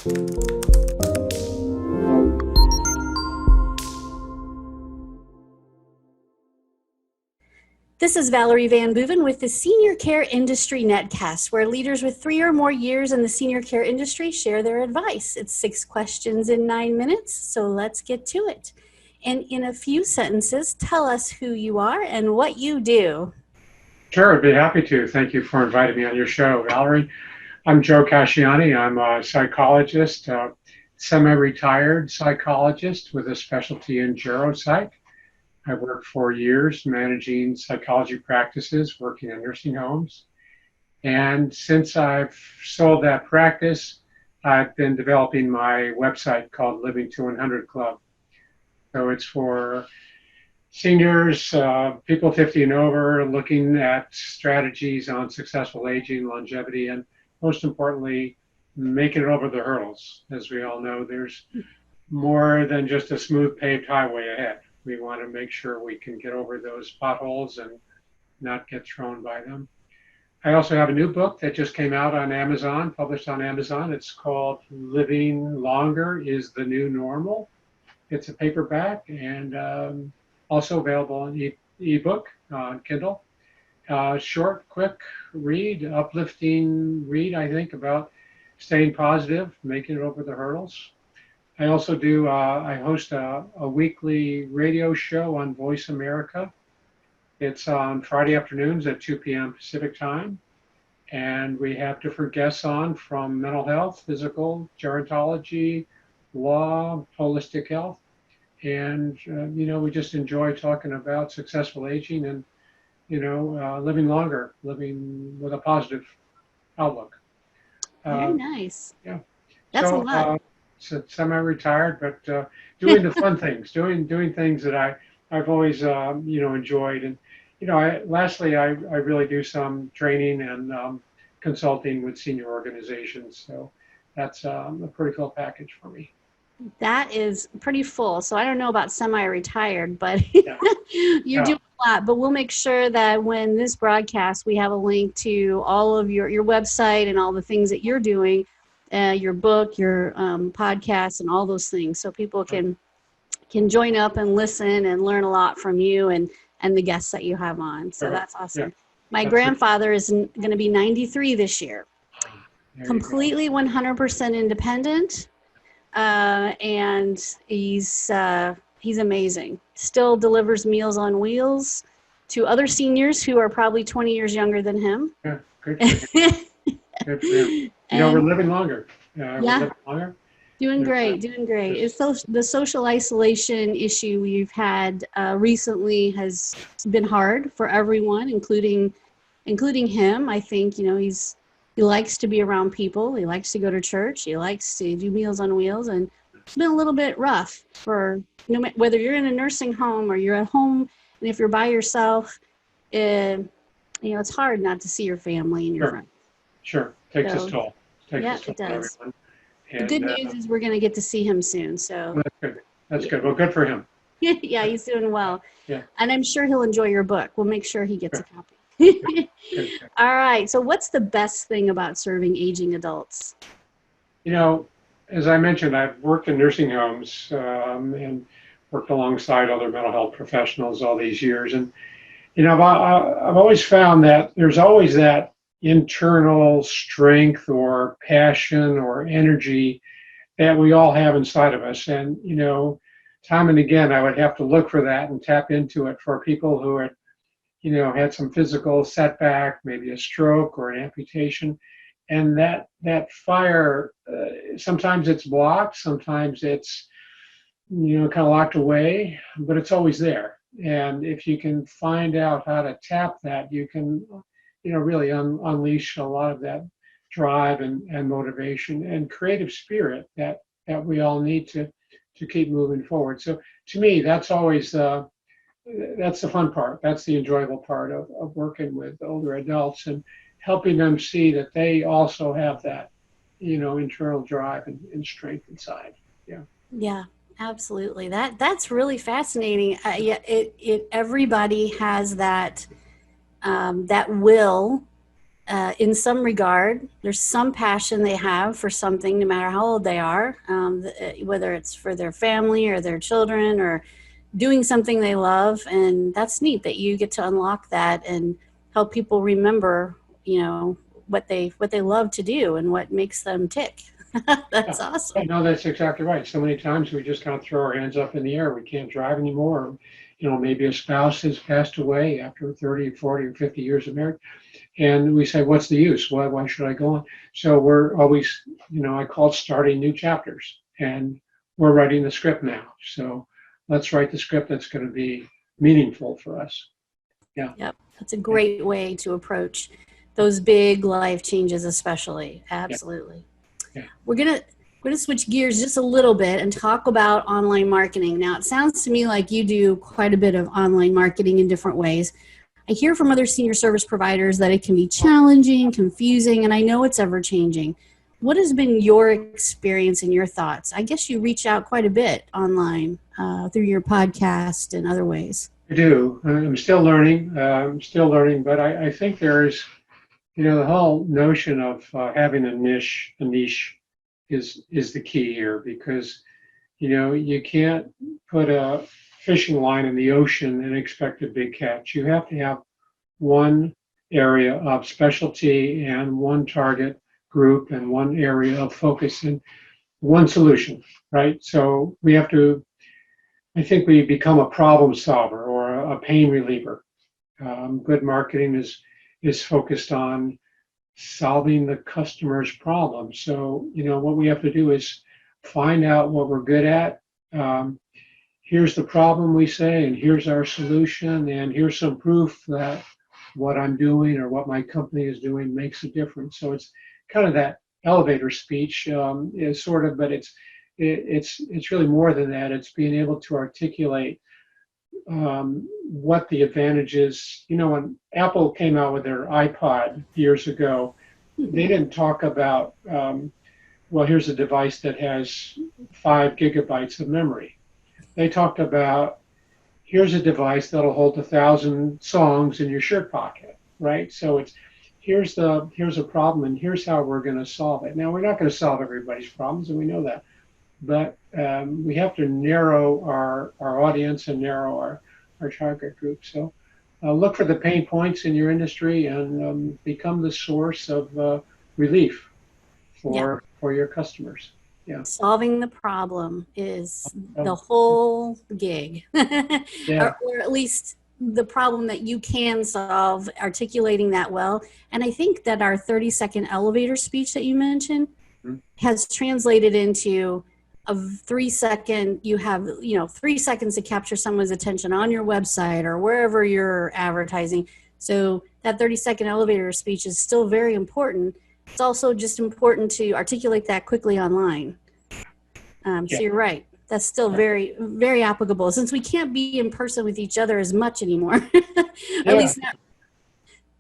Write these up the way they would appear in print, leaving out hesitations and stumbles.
This is Valerie VanBooven with the Senior Care Industry Netcast, where leaders with 3 or more years in the senior care industry share their advice. It's 6 questions in 9 minutes, so let's get to it. And in a few sentences, tell us who you are and what you do. Sure, I'd be happy to. Thank you for inviting me on your show, Valerie. I'm Joe Casciani. I'm a psychologist, semi-retired psychologist with a specialty in geropsych. I worked for years managing psychology practices, working in nursing homes. And since I've sold that practice, I've been developing my website called Livingto100.Club. So it's for seniors, people 50 and over, looking at strategies on successful aging, longevity, and most importantly, making it over the hurdles. As we all know, there's more than just a smooth paved highway ahead. We want to make sure we can get over those potholes and not get thrown by them. I also have a new book that just came out on Amazon, published on Amazon. It's called Living Longer is the New Normal. It's a paperback and also available on ebook on Kindle. Short, quick read, uplifting read, I think, about staying positive, making it over the hurdles. I also do, I host a weekly radio show on Voice America. It's on Friday afternoons at 2 p.m. Pacific time. And we have different guests on from mental health, physical, gerontology, law, holistic health. And, we just enjoy talking about successful aging and, living longer, living with a positive outlook. Very nice. Yeah. That's a lot. Semi-retired, but doing the fun things, doing things that I've always enjoyed. And lastly, I really do some training and consulting with senior organizations. So that's a pretty cool package for me. That is pretty full. So I don't know about semi-retired, but you do a lot. But we'll make sure that when this broadcast, we have a link to all of your website and all the things that you're doing. Your book, your podcast, and all those things, so people can join up and listen and learn a lot from you and the guests that you have on. So that's awesome. Yeah. My grandfather is going to be 93 this year. Completely 100% independent, and he's amazing. Still delivers Meals on Wheels to other seniors who are probably 20 years younger than him. Yeah, good for him. Good for him. We're living longer. We're living longer. Doing great. It's the social isolation issue we've had recently has been hard for everyone, including him. I think, he likes to be around people. He likes to go to church. He likes to do Meals on Wheels, and it's been a little bit rough for whether you're in a nursing home or you're at home, and if you're by yourself, it's hard not to see your family and your friends. Sure, takes its toll. It does. And, the good news is we're going to get to see him soon. So that's good. Well, good for him. Yeah, he's doing well. Yeah. And I'm sure he'll enjoy your book. We'll make sure he gets a copy. All right. So what's the best thing about serving aging adults? As I mentioned, I've worked in nursing homes and worked alongside other mental health professionals all these years. And, I've always found that there's always that internal strength or passion or energy that we all have inside of us. And, time and again, I would have to look for that and tap into it for people who had, had some physical setback, maybe a stroke or an amputation. And that fire, sometimes it's blocked, sometimes it's, kind of locked away, but it's always there. And if you can find out how to tap that, you can really unleash a lot of that drive and motivation and creative spirit that we all need to keep moving forward. So to me, that's always that's the fun part. That's the enjoyable part of working with older adults and helping them see that they also have that, internal drive and strength inside. Yeah. Yeah. Absolutely. That's really fascinating. Everybody has that will in some regard, there's some passion they have for something, no matter how old they are, whether it's for their family or their children or doing something they love. And that's neat that you get to unlock that and help people remember, what they love to do and what makes them tick. That's awesome. No, that's exactly right. So many times we just kind of throw our hands up in the air. We can't drive anymore. Maybe a spouse has passed away after 30, 40, or 50 years of marriage. And we say, what's the use? Why should I go on? So we're always, I call it starting new chapters. And we're writing the script now. So let's write the script that's going to be meaningful for us. Yeah. Yep. That's a great way to approach those big life changes, especially. Absolutely. Yeah. We're gonna switch gears just a little bit and talk about online marketing. Now, it sounds to me like you do quite a bit of online marketing in different ways. I hear from other senior service providers that it can be challenging, confusing, and I know it's ever changing. What has been your experience and your thoughts? I guess you reach out quite a bit online through your podcast and other ways. I do. I'm still learning. But I think there's, the whole notion of having a niche is the key here, because, you can't put a fishing line in the ocean and expect a big catch. You have to have one area of specialty and one target group and one area of focus and one solution, right? So I think we become a problem solver or a pain reliever. Good marketing is focused on solving the customer's problem. So, what we have to do is find out what we're good at. Here's the problem, we say, and here's our solution, and here's some proof that what I'm doing or what my company is doing makes a difference. So it's kind of that elevator speech, is sort of, but it's really more than that. It's being able to articulate what the advantage is. When Apple came out with their iPod years ago, they didn't talk about, here's a device that has 5 gigabytes of memory. They talked about, here's a device that'll hold 1,000 songs in your shirt pocket, right? So it's, here's a problem, and here's how we're going to solve it. Now, we're not going to solve everybody's problems, and we know that. But we have to narrow our audience and narrow our target group. So look for the pain points in your industry and become the source of relief for your customers. Yeah. Solving the problem is the whole gig. Yeah. or at least the problem that you can solve, articulating that well. And I think that our 30-second elevator speech that you mentioned has translated into a 3-second, you have, 3 seconds to capture someone's attention on your website or wherever you're advertising. So that 30-second elevator speech is still very important. It's also just important to articulate that quickly online. So you're right. That's still very, very applicable, since we can't be in person with each other as much anymore. At least not.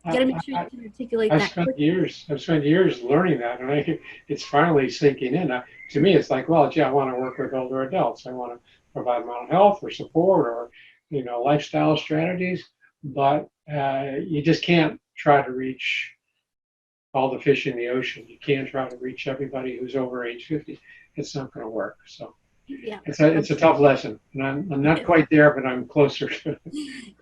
Got to make sure you can articulate that. I've spent years learning that, and it's finally sinking in. To me, it's like, I want to work with older adults. I want to provide mental health or support or, lifestyle strategies. But you just can't try to reach all the fish in the ocean. You can't try to reach everybody who's over age 50. It's not going to work. So it's a tough lesson, and I'm not quite there, but I'm closer to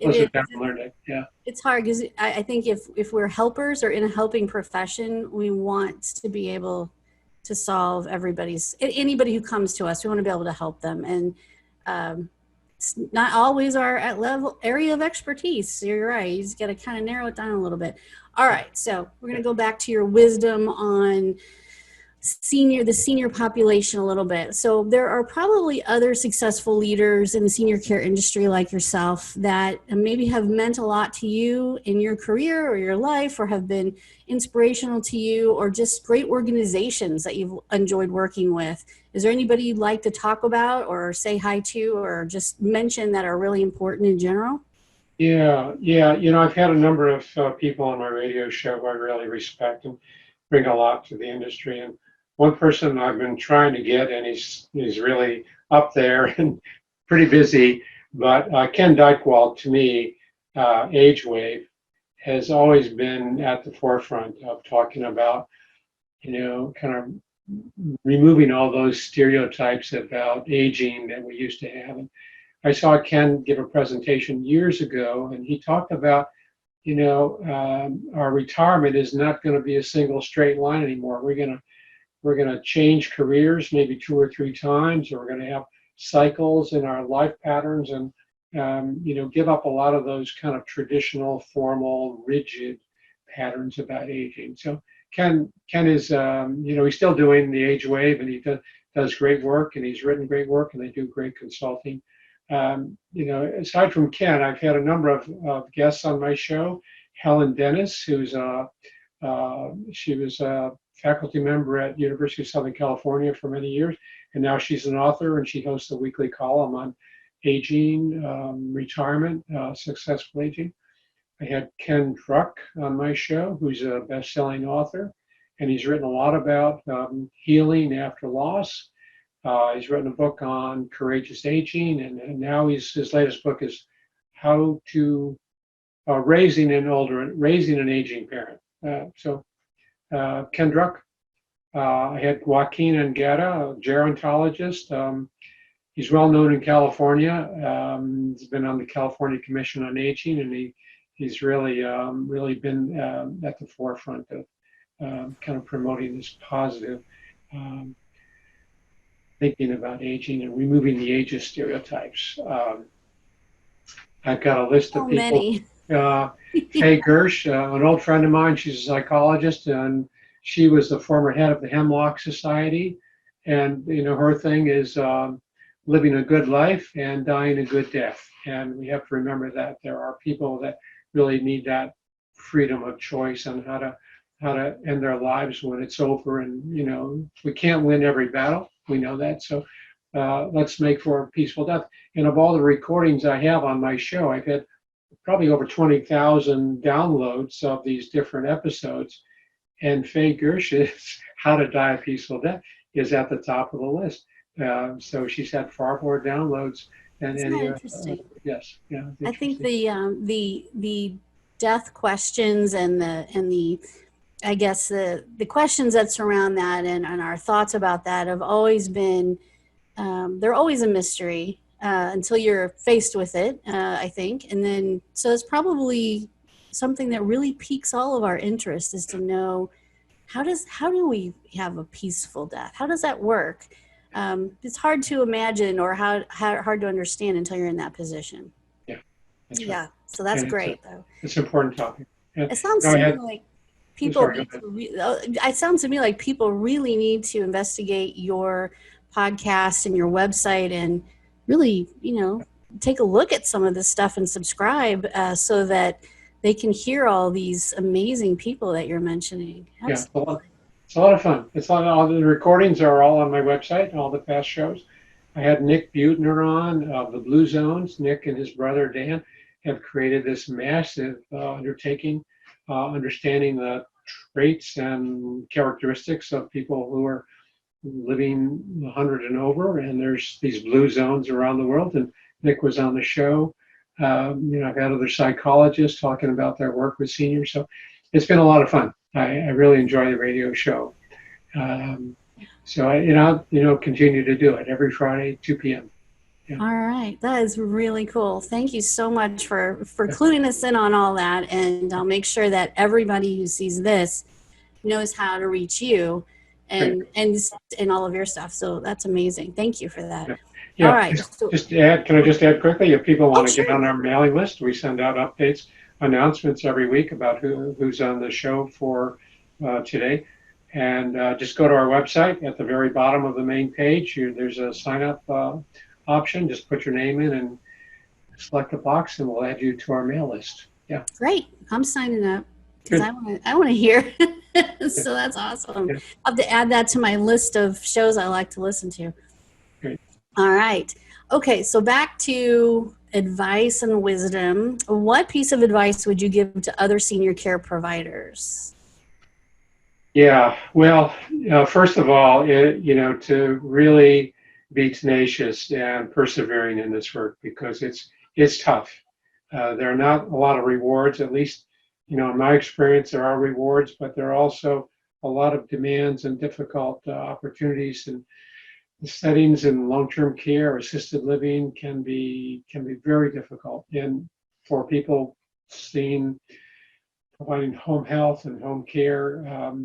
learn it. Yeah, it's hard because I think if we're helpers or in a helping profession, we want to be able to solve anybody who comes to us. We want to be able to help them, and it's not always our area of expertise. So you're right. You just got to kind of narrow it down a little bit. All right, so we're going to go back to your wisdom on the senior population a little bit. So there are probably other successful leaders in the senior care industry like yourself that maybe have meant a lot to you in your career or your life, or have been inspirational to you, or just great organizations that you've enjoyed working with. Is there anybody you'd like to talk about or say hi to, or just mention that are really important in general? Yeah. I've had a number of people on my radio show who I really respect and bring a lot to the industry. And one person I've been trying to get, and he's really up there and pretty busy, but Ken Dykewald, to me, age wave, has always been at the forefront of talking about, kind of removing all those stereotypes about aging that we used to have. And I saw Ken give a presentation years ago, and he talked about, our retirement is not going to be a single straight line anymore. We're going to change careers maybe 2 or 3 times, or we're going to have cycles in our life patterns, and give up a lot of those kind of traditional, formal, rigid patterns about aging. So Ken is, he's still doing the Age Wave, and he does great work, and he's written great work, and they do great consulting. Aside from Ken, I've had a number of guests on my show. Helen Dennis, she was a faculty member at University of Southern California for many years, and now she's an author, and she hosts a weekly column on aging, retirement, successful aging. I had Ken Druck on my show, who's a best-selling author, and he's written a lot about healing after loss. He's written a book on courageous aging, and now his latest book is how to raising an aging parent. Ken Druck. I had Joaquin Anguera, a gerontologist. He's well known in California. He's been on the California Commission on Aging, and he's really been at the forefront of kind of promoting this positive thinking about aging and removing the ageist stereotypes. I've got a list of people. Many. Faye Gersh, an old friend of mine, she's a psychologist, and she was the former head of the Hemlock Society. And, her thing is living a good life and dying a good death. And we have to remember that there are people that really need that freedom of choice on how to end their lives when it's over. And, we can't win every battle. We know that. So let's make for a peaceful death. And of all the recordings I have on my show, I've had probably over 20,000 downloads of these different episodes. And Faye Gersh's How to Die a Peaceful Death is at the top of the list. So she's had far more downloads than any other. Yes, yeah. I think the death questions and the I guess the questions that surround that and our thoughts about that have always been they're always a mystery until you're faced with it, I think. And then so it's probably something that really piques all of our interest, is to know how do we have a peaceful death? How does that work? It's hard to imagine, or hard to understand until you're in that position. Yeah. Yeah. Right. So that's great, though. It's an important topic. It sounds to me like people. It sounds to me like people really need to investigate your podcast and your website, and really, take a look at some of this stuff and subscribe, so that they can hear all these amazing people that you're mentioning. Absolutely. Yeah, it's a lot of fun. All the recordings are all on my website, all the past shows. I had Nick Butner on of the Blue Zones. Nick and his brother Dan have created this massive undertaking, understanding the traits and characteristics of people who are living 100 and over. And there's these blue zones around the world. And Nick was on the show. I've had other psychologists talking about their work with seniors. So it's been a lot of fun. I really enjoy the radio show. So I continue to do it every Friday, 2 p.m. Yeah. All right. That is really cool. Thank you so much for cluing us in on all that. And I'll make sure that everybody who sees this knows how to reach you and all of your stuff. So that's amazing. Thank you for that. Yeah. Yeah, all right. Can I just add quickly? If people want to get on our mailing list, we send out updates, announcements every week about who's on the show for today. And just go to our website. At the very bottom of the main page, there's a sign up option. Just put your name in and select a box, and we'll add you to our mail list. Yeah. Great. I'm signing up because I want to hear. So that's awesome. Yeah. I'll have to add that to my list of shows I like to listen to. Great. All right. Okay. So back to advice and wisdom. What piece of advice would you give to other senior care providers? Yeah. Well, first of all, to really be tenacious and persevering in this work, because it's tough. There are not a lot of rewards, at least In my experience, there are rewards, but there are also a lot of demands and difficult opportunities. And the settings in long-term care, assisted living can be very difficult. And for people seeing providing home health and home care,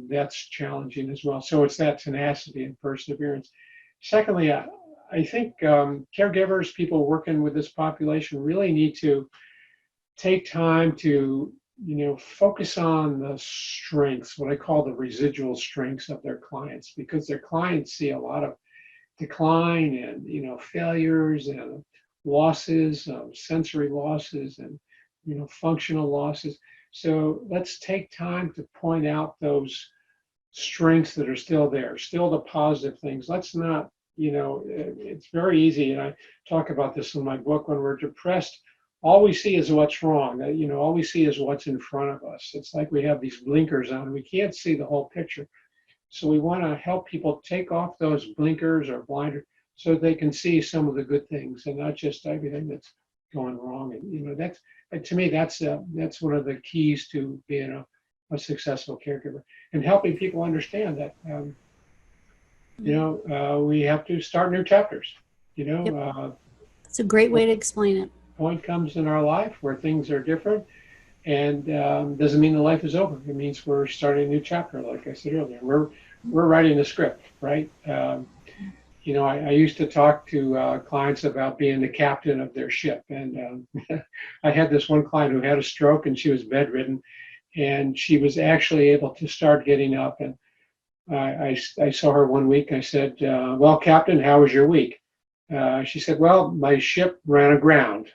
that's challenging as well. So it's that tenacity and perseverance. Secondly, I think caregivers, people working with this population, really need to take time to focus on the strengths, what I call the residual strengths of their clients, because their clients see a lot of decline and failures and losses, sensory losses, and functional losses. So let's take time to point out those strengths that are still there, still the positive things. Let's not, it's very easy, and I talk about this in my book. When we're depressed, all we see is what's wrong. All we see is what's in front of us. It's like we have these blinkers on. We can't see the whole picture. So we want to help people take off those blinkers or blinders so they can see some of the good things and not just everything that's going wrong. And that's, to me, that's one of the keys to being a successful caregiver, and helping people understand that we have to start new chapters. Yep. It's a great way to explain it. Point comes in our life where things are different, and doesn't mean the life is over. It means we're starting a new chapter, like I said earlier. We're writing the script, right? I used to talk to clients about being the captain of their ship, and I had this one client who had a stroke, and she was bedridden, and she was actually able to start getting up. And I saw her one week. I said, "Well, Captain, how was your week?" She said, "Well, my ship ran aground.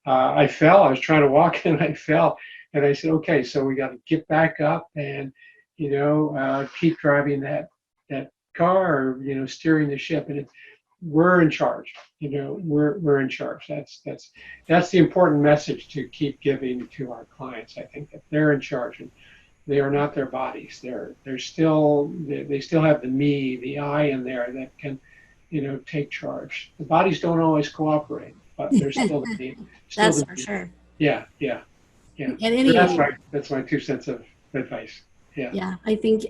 I fell. I was trying to walk and I fell." And I said, "Okay, so we got to get back up and keep driving that car, or steering the ship. And we're in charge. We're in charge. That's the important message to keep giving to our clients. I think that they're in charge, and they are not their bodies. They still have the me, the I in there that can take charge. The bodies don't always cooperate, but they're still the me. That's for sure. Yeah. So that's my 2 cents of advice. Yeah. I think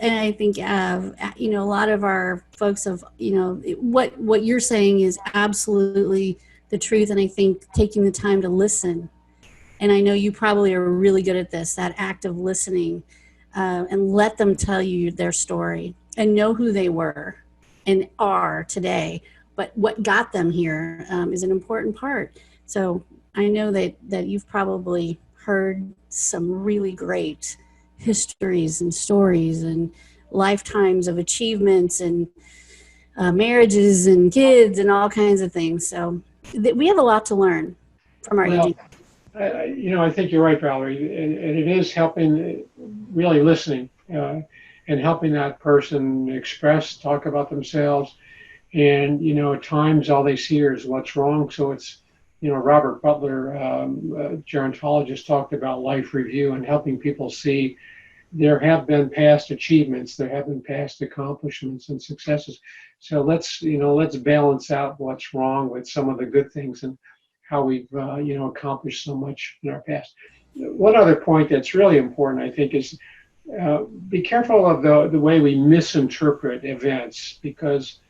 a lot of our folks have, what you're saying is absolutely the truth. And I think taking the time to listen, and I know you probably are really good at this, that act of listening, and let them tell you their story and know who they were and are today, but what got them here is an important part. So I know that you've probably heard some really great histories and stories and lifetimes of achievements and marriages and kids and all kinds of things. So we have a lot to learn from our aging. I think you're right, Valerie, and it is helping, really listening, and helping that person express, talk about themselves. And at times all they see is what's wrong. So it's Robert Butler, gerontologist, talked about life review and helping people see there have been past achievements, there have been past accomplishments and successes. So let's balance out what's wrong with some of the good things and how we've accomplished so much in our past. One other point that's really important, I think, is be careful of the way we misinterpret events, because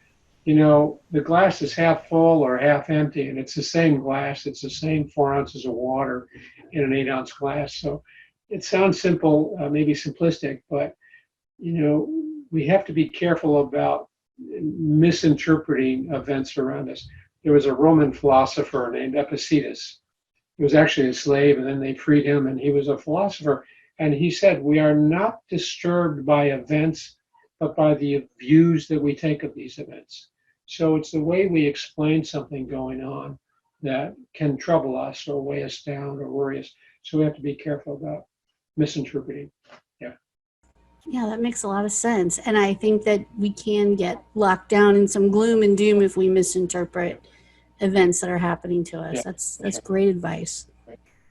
the glass is half full or half empty, and it's the same glass. It's the same 4 ounces of water in an 8-ounce glass. So it sounds simple, maybe simplistic, but we have to be careful about misinterpreting events around us. There was a Roman philosopher named Epictetus. He was actually a slave, and then they freed him, and he was a philosopher. And he said, "We are not disturbed by events, but by the views that we take of these events." So it's the way we explain something going on that can trouble us or weigh us down or worry us. So we have to be careful about misinterpreting. Yeah, that makes a lot of sense. And I think that we can get locked down in some gloom and doom if we misinterpret events that are happening to us. That's great advice.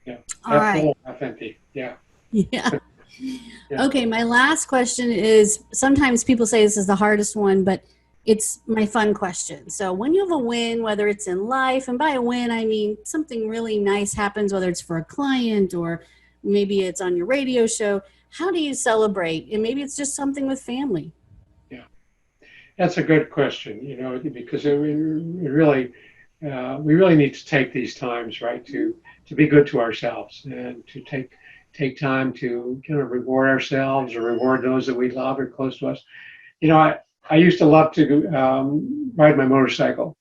Yeah. All right. Full, half empty. Yeah. Okay, my last question is, sometimes people say this is the hardest one, but it's my fun question. So when you have a win, whether it's in life, and by a win, I mean something really nice happens, whether it's for a client or maybe it's on your radio show. How do you celebrate? And maybe it's just something with family. Yeah, that's a good question, because we really need to take these times, right, to be good to ourselves and to take time to kind of reward ourselves or reward those that we love or close to us. I used to love to ride my motorcycle.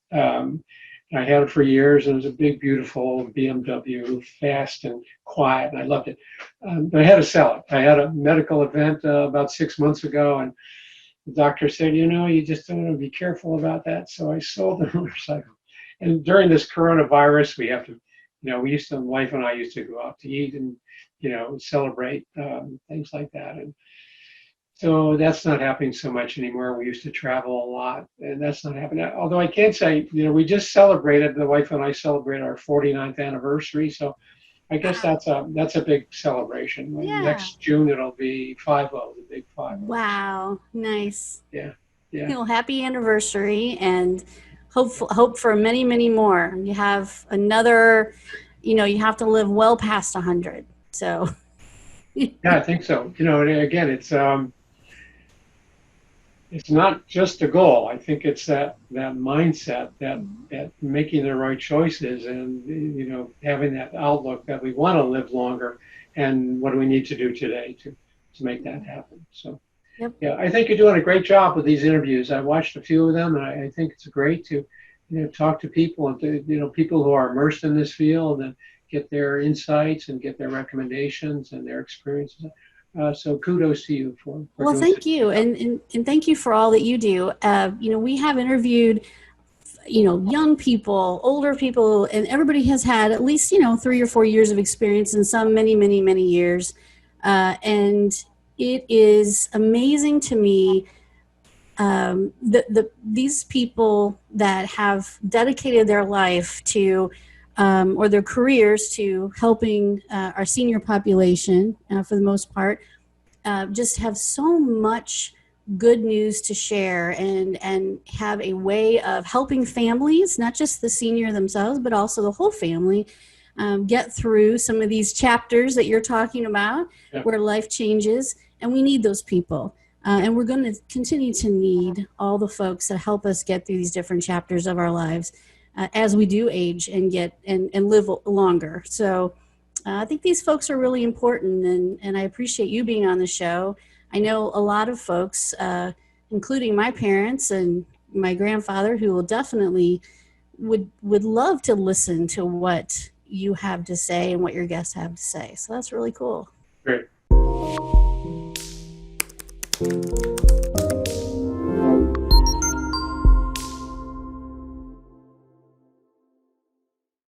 I had it for years, and it was a big, beautiful BMW, fast and quiet, and I loved it. But I had to sell it. I had a medical event about 6 months ago, and the doctor said, you just don't want to be careful about that. So I sold the motorcycle. And during this coronavirus, we have to, my wife and I used to go out to eat and, celebrate things like that. And so that's not happening so much anymore. We used to travel a lot, and that's not happening. Although I can say, we just celebrated, the wife and I celebrated our 49th anniversary. So I guess that's a big celebration. Yeah. Next June, it'll be 50, the big 50. Wow. Nice. Yeah. Happy anniversary, and hope for many, many more. You have another, you have to live well past 100. So. Yeah, I think so. And again, it's not just a goal. I think it's that mindset, that making the right choices, and having that outlook that we want to live longer, and what do we need to do today to make that happen. So, yep. Yeah, I think you're doing a great job with these interviews. I watched a few of them, and I think it's great to talk to people, and to people who are immersed in this field, and get their insights and get their recommendations and their experiences. So kudos to you for well, thank you. And thank you for all that you do. We have interviewed, young people, older people, and everybody has had at least, 3 or 4 years of experience, and some many, many, many years. And it is amazing to me, these people that have dedicated their life to, or their careers to helping our senior population, for the most part, just have so much good news to share, and have a way of helping families, not just the senior themselves, but also the whole family, get through some of these chapters that you're talking about, where life changes. And we need those people. And we're going to continue to need all the folks that help us get through these different chapters of our lives as we do age and get and live longer. So I think these folks are really important, and I appreciate you being on the show. I know a lot of folks, including my parents and my grandfather, who will definitely would love to listen to what you have to say and what your guests have to say. So that's really cool. Great.